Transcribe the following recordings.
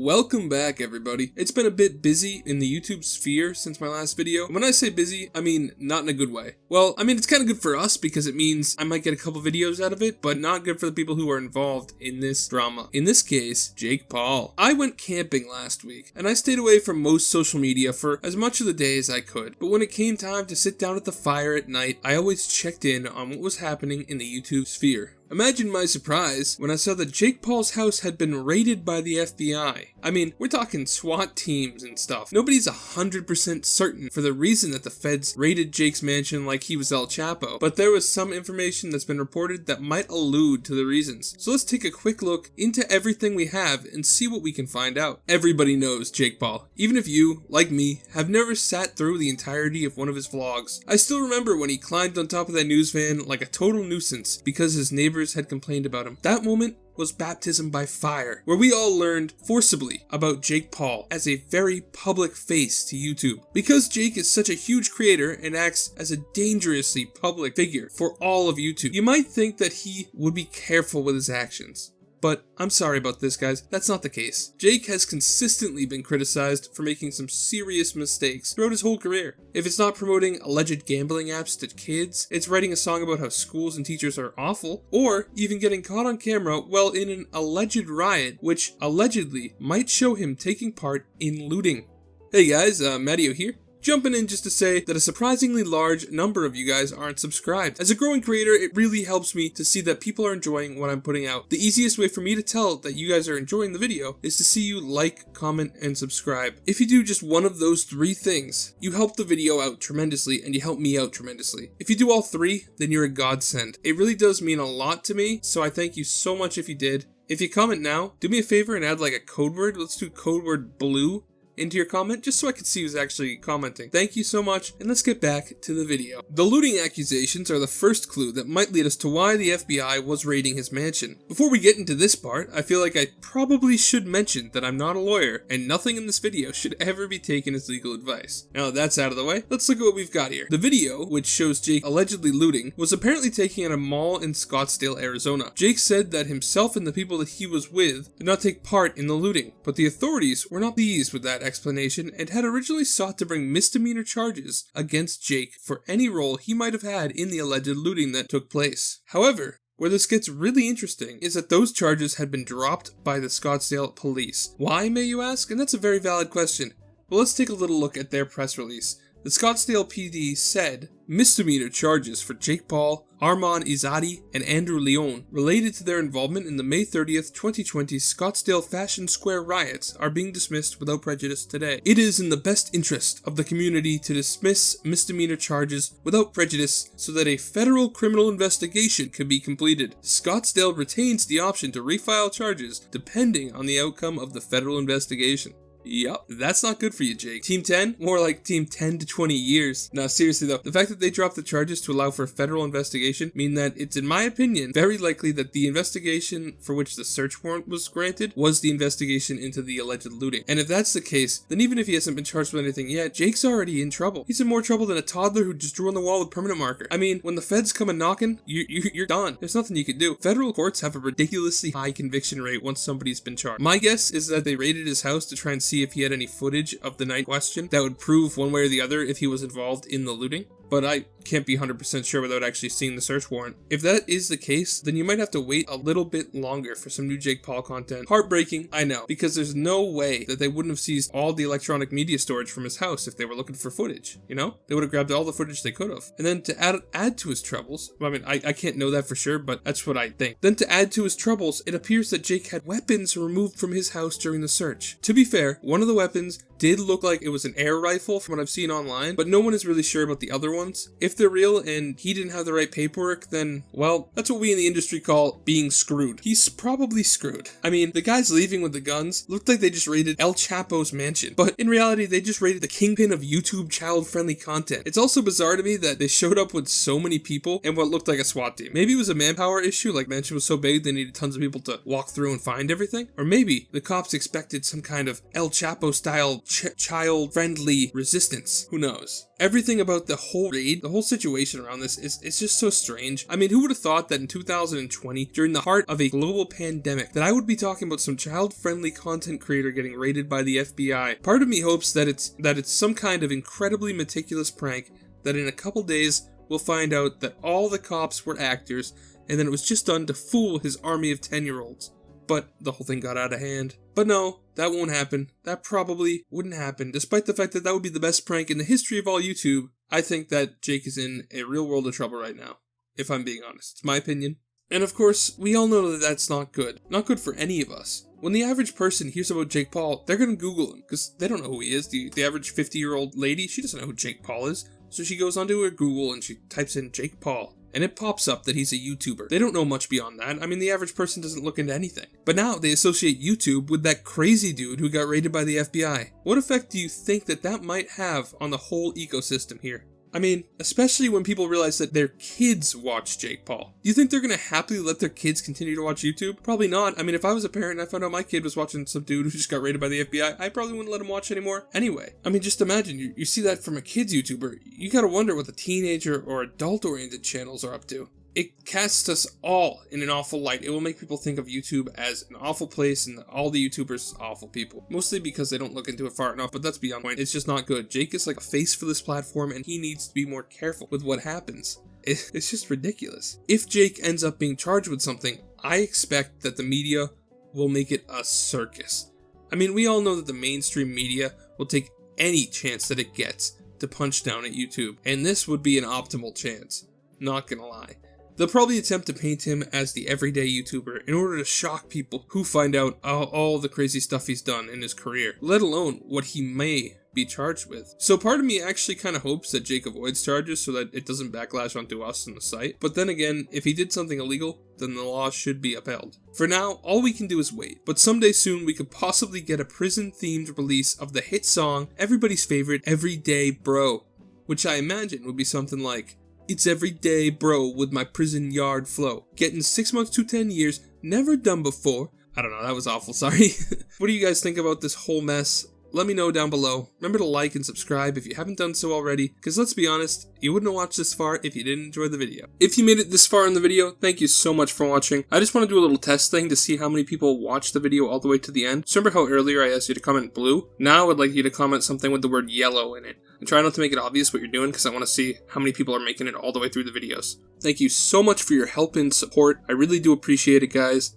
Welcome back, everybody. It's been a bit busy in the YouTube sphere since my last video. When I say busy, I mean not in a good way. Well, I mean it's kind of good for us because it means I might get a couple videos out of it, but not good for the people who are involved in this drama. In this case, Jake Paul. I went camping last week, and I stayed away from most social media for as much of the day as I could. But when it came time to sit down at the fire at night, I always checked in on what was happening in the YouTube sphere. Imagine my surprise when I saw that Jake Paul's house had been raided by the FBI. I mean, we're talking SWAT teams and stuff. Nobody's 100% certain for the reason that the feds raided Jake's mansion like he was El Chapo, but there was some information that's been reported that might allude to the reasons. So let's take a quick look into everything we have and see what we can find out. Everybody knows Jake Paul, even if you, like me, have never sat through the entirety of one of his vlogs. I still remember when he climbed on top of that news van like a total nuisance because his neighbors had complained about him. That moment was baptism by fire, where we all learned forcibly about Jake Paul as a very public face to YouTube. Because Jake is such a huge creator and acts as a dangerously public figure for all of YouTube, you might think that he would be careful with his actions. But I'm sorry about this, guys. That's not the case. Jake has consistently been criticized for making some serious mistakes throughout his whole career. If it's not promoting alleged gambling apps to kids, it's writing a song about how schools and teachers are awful, or even getting caught on camera while in an alleged riot, which allegedly might show him taking part in looting. Hey guys, MattyO here. Jumping in just to say that a surprisingly large number of you guys aren't subscribed. As a growing creator, it really helps me to see that people are enjoying what I'm putting out. The easiest way for me to tell that you guys are enjoying the video is to see you like, comment, and subscribe. If you do just one of those three things, you help the video out tremendously and you help me out tremendously. If you do all three, then you're a godsend. It really does mean a lot to me, so I thank you so much if you did. If you comment now, do me a favor and add like a code word. Let's do code word BLUE into your comment, just so I can see who's actually commenting. Thank you so much, and let's get back to the video. The looting accusations are the first clue that might lead us to why the FBI was raiding his mansion. Before we get into this part, I feel like I probably should mention that I'm not a lawyer, and nothing in this video should ever be taken as legal advice. Now that that's out of the way, let's look at what we've got here. The video, which shows Jake allegedly looting, was apparently taken at a mall in Scottsdale, Arizona. Jake said that himself and the people that he was with did not take part in the looting, but the authorities were not pleased with that explanation and had originally sought to bring misdemeanor charges against Jake for any role he might have had in the alleged looting that took place. However, where this gets really interesting is that those charges had been dropped by the Scottsdale police. Why, may you ask? And that's a very valid question. Well, let's take a little look at their press release. The Scottsdale PD said, misdemeanor charges for Jake Paul, Armand Izzati, and Andrew Leone related to their involvement in the May 30th, 2020 Scottsdale Fashion Square riots are being dismissed without prejudice today. It is in the best interest of the community to dismiss misdemeanor charges without prejudice so that a federal criminal investigation can be completed. Scottsdale retains the option to refile charges depending on the outcome of the federal investigation. Yup, that's not good for you, Jake. Team 10? More like Team 10 to 20 years. Now, seriously though, the fact that they dropped the charges to allow for a federal investigation mean that it's, in my opinion, very likely that the investigation for which the search warrant was granted was the investigation into the alleged looting. And if that's the case, then even if he hasn't been charged with anything yet, Jake's already in trouble. He's in more trouble than a toddler who just drew on the wall with permanent marker. I mean, when the feds come a knocking, you're done. There's nothing you can do. Federal courts have a ridiculously high conviction rate once somebody's been charged. My guess is that they raided his house to try and see if he had any footage of the night in question that would prove one way or the other if he was involved in the looting. But I can't be 100% sure without actually seeing the search warrant. If that is the case, then you might have to wait a little bit longer for some new Jake Paul content. Heartbreaking, I know, because there's no way that they wouldn't have seized all the electronic media storage from his house if they were looking for footage, you know? They would have grabbed all the footage they could have. And then to add to his troubles, well, I mean, I can't know that for sure, but that's what I think. Then to add to his troubles, it appears that Jake had weapons removed from his house during the search. To be fair, one of the weapons did look like it was an air rifle from what I've seen online, but no one is really sure about the other ones. If they're real and he didn't have the right paperwork, then, well, that's what we in the industry call being screwed. He's probably screwed. I mean, the guys leaving with the guns looked like they just raided El Chapo's mansion, but in reality, they just raided the kingpin of YouTube child-friendly content. It's also bizarre to me that they showed up with so many people and what looked like a SWAT team. Maybe it was a manpower issue, like the mansion was so big they needed tons of people to walk through and find everything, or maybe the cops expected some kind of El Chapo-style child-friendly resistance. Who knows? Everything about the whole raid, the whole situation around this is just so strange. I mean, who would have thought that in 2020, during the heart of a global pandemic, that I would be talking about some child-friendly content creator getting raided by the FBI? Part of me hopes that it's some kind of incredibly meticulous prank that in a couple days we'll find out that all the cops were actors and then it was just done to fool his army of 10-year-olds. But the whole thing got out of hand. But no, that won't happen. That probably wouldn't happen. Despite the fact that that would be the best prank in the history of all YouTube, I think that Jake is in a real world of trouble right now. If I'm being honest. It's my opinion. And of course, we all know that that's not good. Not good for any of us. When the average person hears about Jake Paul, they're gonna Google him, because they don't know who he is. The average 50-year-old lady, she doesn't know who Jake Paul is. So she goes onto her Google and she types in Jake Paul. And it pops up that he's a YouTuber. They don't know much beyond that. I mean, the average person doesn't look into anything. But now they associate YouTube with that crazy dude who got raided by the FBI. What effect do you think that might have on the whole ecosystem here? I mean, especially when people realize that their kids watch Jake Paul. Do you think they're gonna happily let their kids continue to watch YouTube? Probably not. I mean, if I was a parent and I found out my kid was watching some dude who just got raided by the FBI, I probably wouldn't let him watch anymore anyway. I mean, just imagine, you see that from a kid's YouTuber, you gotta wonder what the teenager or adult-oriented channels are up to. It casts us all in an awful light. It will make people think of YouTube as an awful place and all the YouTubers awful people. Mostly because they don't look into it far enough, but that's beyond the point. It's just not good. Jake is like a face for this platform and he needs to be more careful with what happens. It's just ridiculous. If Jake ends up being charged with something, I expect that the media will make it a circus. I mean, we all know that the mainstream media will take any chance that it gets to punch down at YouTube, and this would be an optimal chance. Not gonna lie. They'll probably attempt to paint him as the everyday YouTuber in order to shock people who find out all the crazy stuff he's done in his career, let alone what he may be charged with. So part of me actually kind of hopes that Jake avoids charges so that it doesn't backlash onto us and the site. But then again, if he did something illegal, then the law should be upheld. For now, all we can do is wait. But someday soon, we could possibly get a prison-themed release of the hit song, everybody's favorite, Everyday Bro, which I imagine would be something like, "It's everyday bro with my prison yard flow. Getting 6 months to 10 years, never done before." I don't know, that was awful, sorry. What do you guys think about this whole mess? Let me know down below. Remember to like and subscribe if you haven't done so already, because let's be honest, you wouldn't have watched this far if you didn't enjoy the video. If you made it this far in the video, thank you so much for watching. I just want to do a little test thing to see how many people watch the video all the way to the end. So remember how earlier I asked you to comment blue? Now I would like you to comment something with the word yellow in it. And try not to make it obvious what you're doing, because I want to see how many people are making it all the way through the videos. Thank you so much for your help and support. I really do appreciate it, guys.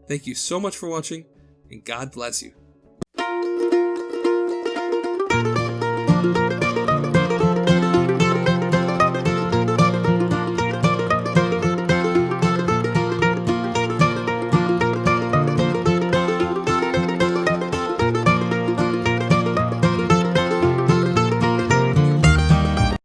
Thank you so much for watching, and God bless you.